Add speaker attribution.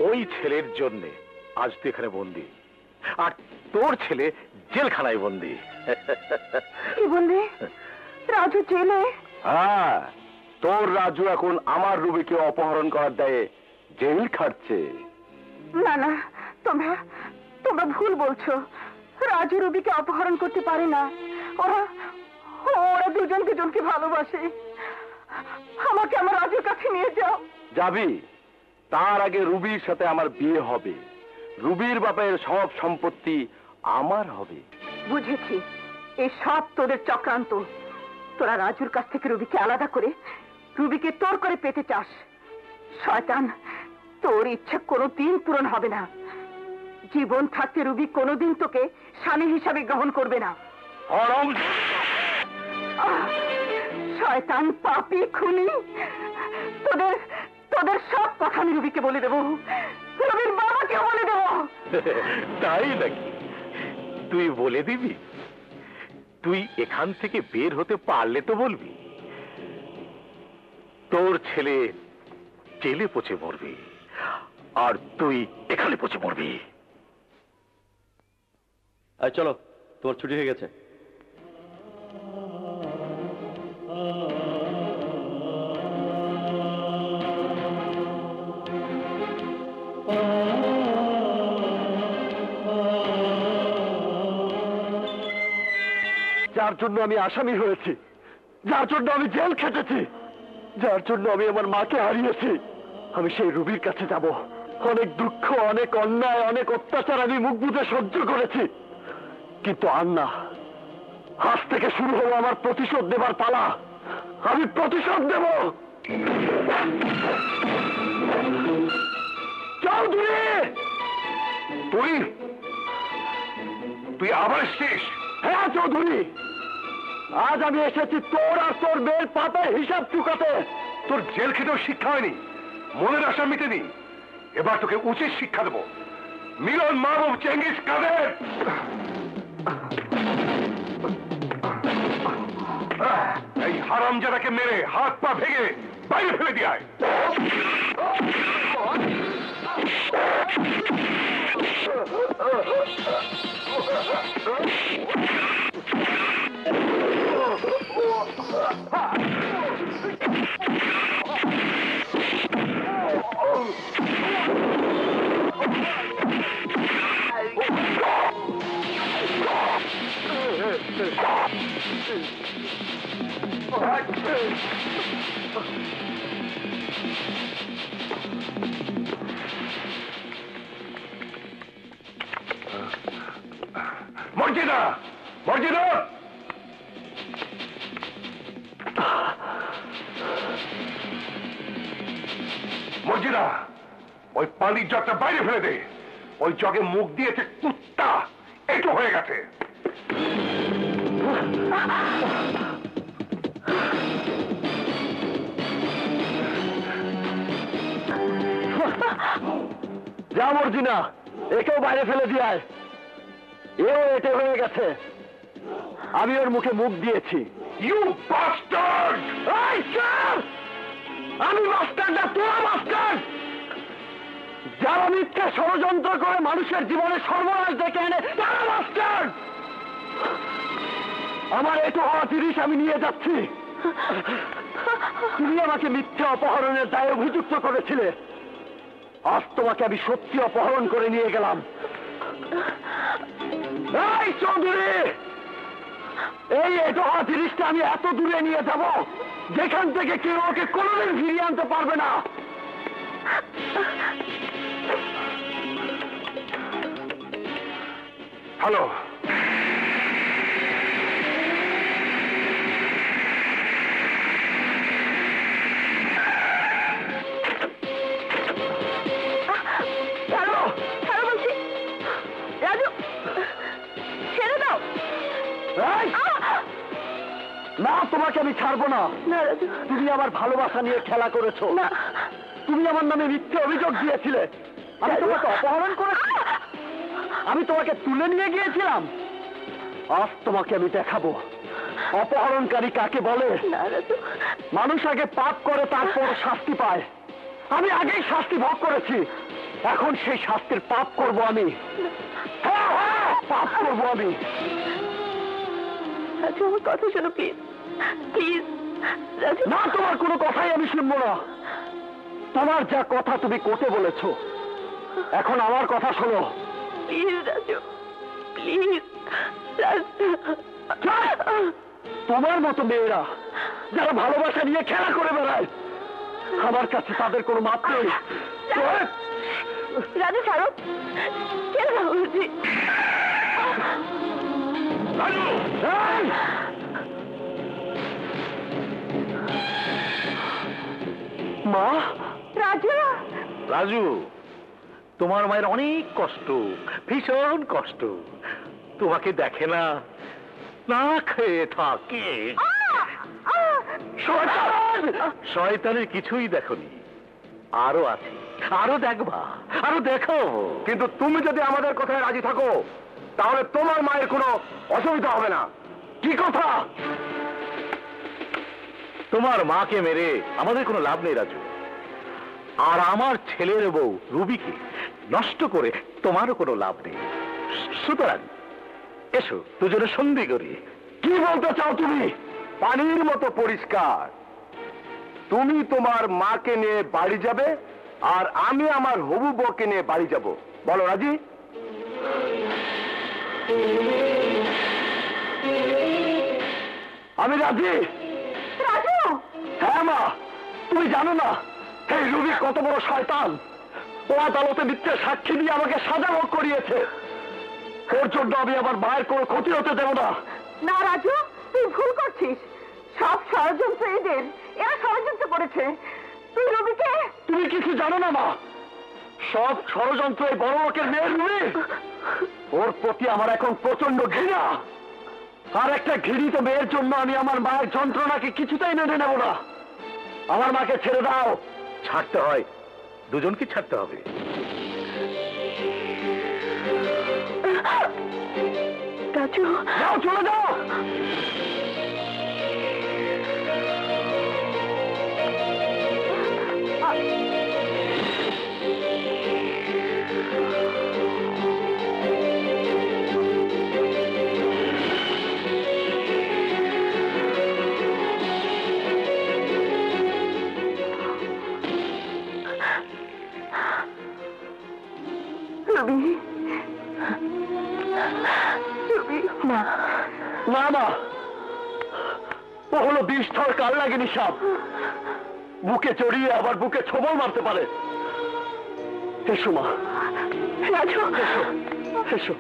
Speaker 1: ওই ছেলের জন্য আজ তুই এখানে বন্দি, আর তোর ছেলে জেলখানায় বন্দি।
Speaker 2: কি বললি? রাজু জেলে?
Speaker 1: হ্যাঁ, তোর রাজু এখন আমার রুবিকে অপহরণ করার দায়ে জেল খাটছে।
Speaker 2: না না, তোমরা তোমরা ভুল বলছো। রাজু রুবিকে অপহরণ করতে পারে না। ওরা ওরা দুজন দুজনকে ভালোবাসে। আমাকে আমার রাজুর কাছে নিয়ে যাও।
Speaker 1: যাবি? তার আগে রুবির সাথে আমার বিয়ে হবে। রুবির বাপের সব সম্পত্তি আমার হবে।
Speaker 2: বুঝেছি, এই সব তোদের চক্রান্ত। তোরা রাজুর কাছ থেকে রুবিকে আলাদা করে রুবিকে তোর করে পেতে চাস। শয়তান, তোর ইচ্ছা কোনোদিন পূরণ হবে না। জীবন থাকতে রুবি কোনোদিন তোকে স্বামী হিসাবে গ্রহণ করবে না। শয়তান, পাপী, খুনি, তোদের তোদের সব কথা আমি রুবিকে বলে দেবো। রুবির বাবাকেও বলে দেবো।
Speaker 1: তাই নাকি? তুই বলে দিবি? তুই এখান থেকে বের হতে পারলে তো বলবি। তোর ছেলে জেলে পচে মরবি, আর তুই এখানে পচে মরবি।
Speaker 3: চলো, তোমার ছুটি হয়ে গেছে।
Speaker 1: যার জন্য আমি আসামি হয়েছি, যার জন্য আমি জেল খেটেছি, যার জন্য আমি আমার মাকে হারিয়েছি, আমি সেই রুবির কাছে যাব। অনেক দুঃখ, অনেক অন্যায়, অনেক অত্যাচার আমি মুখ বুজে সহ্য করেছি, কিন্তু আর না। আজ থেকে শুরু হলো আমার প্রতিশোধ দেবার পালা। আমি প্রতিশোধ দেব। চৌধুরী, তুই তুই আবার এসছিস? হ্যাঁ চৌধুরী, আজ আমি এসেছি তোর আর তোর মেয়ের পাপের হিসাব চুকাতে। তোর জেল খেটেও শিক্ষা হয়নি, মনের আশা মিটেনি। এবার তোকে উচিত শিক্ষা দেব। মিলন মাহবুব চেঙ্গিস কাদের, এই হারামজাদাকে মেরে হাত পা ভেঙে বাইরে ফেলে দিয়ায়। মর্জিনা, মর্জিনা, মর্জিনা, ওই পানির জগটা বাইরে ফেলে দে। ওই জগে মুখ দিয়েছে কুত্তা, একটু হয়ে গেছে। যা মর্জিনা, একেও বাইরে ফেলে দিয়ায়। এও এটে হয়ে গেছে। আমি ওর মুখে মুখ দিয়েছি। You bastard! এই স্যার, আমি বাস্টার্ড না, তোরা বাস্টার্ড। যারা মিথ্যা ষড়যন্ত্র করে মানুষের জীবনে সর্বনাশ ডেকে এনে তারা বাস্টার্ড। আমার এটো হওয়া জিনিস আমি নিয়ে যাচ্ছি। তুমি আমাকে মিথ্যা অপহরণের দায়ে অভিযুক্ত করেছিলে, আজ তোমাকে আমি সত্যি অপহরণ করে নিয়ে গেলাম। এই চৌধুরী, এই এটো হওয়া জিনিসটা আমি এত দূরে নিয়ে যাব যেখান থেকে কেউ ওকে কোনোদিন ফিরিয়ে আনতে পারবে না। হ্যালো, না, তোমাকে আমি ছাড়বো না। তুমি আমার ভালোবাসা নিয়ে খেলা করেছো। তুমি আমার নামে মিথ্যে অভিযোগ দিয়েছিলে। আমি তোমাকে অপহরণ করেছি, আমি তোমাকে তুলে নিয়ে গিয়েছিলাম। আজ তোমাকে আমি দেখাবো অপহরণকারী কাকে বলে। মানুষ আগে পাপ করে, তারপর শাস্তি পায়। আমি আগেই শাস্তি ভোগ করেছি। এখন সেই শাস্তির পাপ করব আমি। হ্যাঁ, হ্যাঁ, পাপ করব আমি।
Speaker 2: রাজু, আমার কথা শোনো প্লিজ, প্লিজ। রাজু,
Speaker 1: না, তোমার কোনো কথাই আমি শুনবো না। তোমার যা কথা তুমি কোর্টে বলেছো, এখন আমার কথা শোনো।
Speaker 2: Please Raju, please.
Speaker 1: তোমার মতো মেয়েরা যারা ভালোবাসা নিয়ে খেলা করে বেড়ায়, আমার কাছে তাদের কোনো মাপ নেই।
Speaker 2: রাজু, ছাড়ো, ছেড়ে দাও বলছি।
Speaker 1: এই! মা,
Speaker 2: রাজু,
Speaker 4: রাজু, তোমার মায়ের অনেক কষ্ট, ভীষণ কষ্ট। তোমাকে দেখে না, না খেয়ে থাকে। শয়তান! শয়তানের কিছুই দেখনি, আরো আছে, আরো দেখবা, আরো দেখো।
Speaker 1: কিন্তু তুমি যদি আমাদের কথায় রাজি থাকো, তাহলে তোমার মায়ের কোনো অসুবিধা হবে না। কি কথা?
Speaker 4: তোমার মাকে মেরে আমাদের কোনো লাভ নেই রাজু, আর আমার ছেলের বউ রুবিকে নষ্ট করে তোমারও কোনো লাভ নেই। সুতরাং এসো দুজনে সন্ধি করি।
Speaker 1: কি বলতে চাও তুমি? পানির মতো পরিষ্কার। তুমি তোমার মাকে নিয়ে বাড়ি যাবে, আর আমি আমার হবু বউকে নিয়ে বাড়ি যাব। বলো রাজি? আমি রাজি।
Speaker 2: রাজু,
Speaker 1: হ্যাঁ মা, তুমি জানো না এই রুবি কত বড় শয়তান। ও আদালতে মিথ্যে সাক্ষী দিয়ে আমাকে সাজা ভোগ করিয়েছে। ওর জন্য আমি আমার মায়ের কোনো ক্ষতি হতে দেব না।
Speaker 2: না রাজু, তুই ভুল করছিস। সব ষড়যন্ত্র এদের, এরা ষড়যন্ত্র করেছে। তুই রবিকে...
Speaker 1: তুমি কিছু জানো না মা, সব ষড়যন্ত্র এই বড় লোকের মেয়ের রুবি। ওর প্রতি আমার এখন প্রচন্ড ঘৃণা। আর একটা ঘৃণিত মেয়ের জন্য আমি আমার মায়ের যন্ত্রণাকে কিছুতেই মেনে নেব না। আমার মাকে ছেড়ে দাও।
Speaker 4: ছাড়তে হয়, দুজনকে ছাড়তে হবে।
Speaker 2: রাজু,
Speaker 1: যাও, চলে যাও।
Speaker 2: রবি, রবি, না
Speaker 1: না মা, ও হলো বিষধর কাল লাগেনি সাপ। বুকে চড়িয়ে আবার বুকে ছোবল মারতে পারে। এসো মা,
Speaker 2: রাজু,
Speaker 1: এসো, এসো।